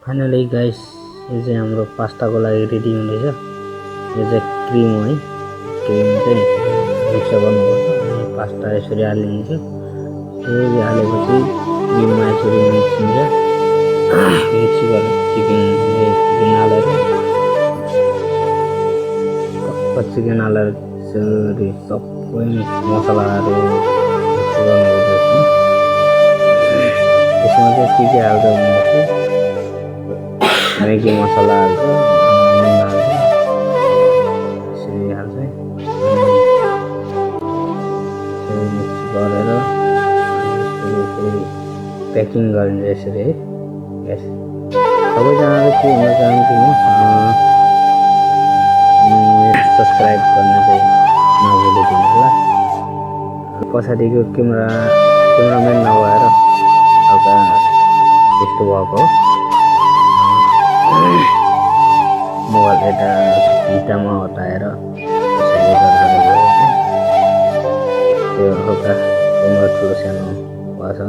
Finally guys यो चाहिँ हाम्रो पास्ताको लागि रेडी हुँदैछ। यो चाहिँ क्रिम हो है, क्रिम चाहिँ मिक्स गर्नुपर्छ अनि पास्ता यसरी हालिन्छ। यसरी हालेपछि क्रिममा यसरी मिक्स हुन्छ। मिक्स गरेर चिकन हालेर चिकन हालेर यसरी सबै मसलाहरू मिक्स गर्नुपर्छ। यसमा चाहिँ के हाल्छ भनेपछि मैगी मसला हाल्छ, नुन हाल्छ, यसरी हाल्छ। यसरी मिक्स गरेर यसरी प्याकिङ गरिन्छ यसरी है। यस सबैजनाले के हुन चाहन्छु म सब्सक्राइब गर्न चाहिँ नभुलिदिनु होला। पछाडिको क्यामेराम्यान नभएर हल्का त्यस्तो भएको हो। मोबाइल यता भित्तामा हटाएर यसरी गर्दा त्यो हल्का क्यामेरा ठुलो सानो भएछ।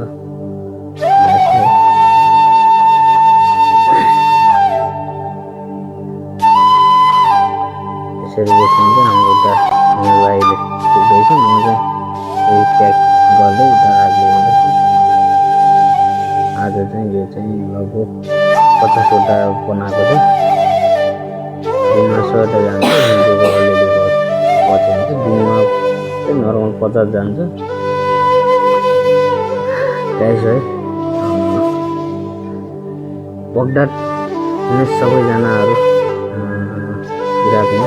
यसरी देखिन्छ हाम्रो उता मोबाइल पुग्दैछ। म चाहिँ यही प्याक गर्दै उता राख्दैछु। आज चाहिँ यो चाहिँ लगभग 50वटा बनाएको छ। दिनमा 100वटा जान्छ, हिजोको अलिअलि बचाउँछ। दिनमा चाहिँ नर्मल 50 जान्छ गाइस है। बगदाद हुने सबैजनाहरू इराकमा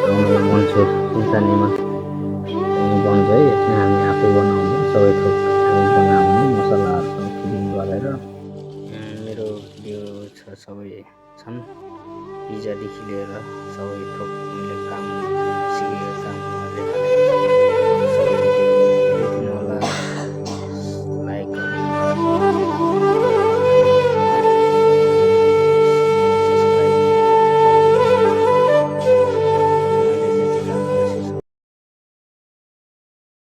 आउनु मन्सुर सुल्तानीमा बन्छ है। यसमा हामी आफै बनाउँछौँ, सबै थोक हामी बनाउने मसलाहरू सब फिलिङ गरेर। मेरो भिडियो छ सबै छन्, पिज्जादेखि लिएर सबै थोक मैले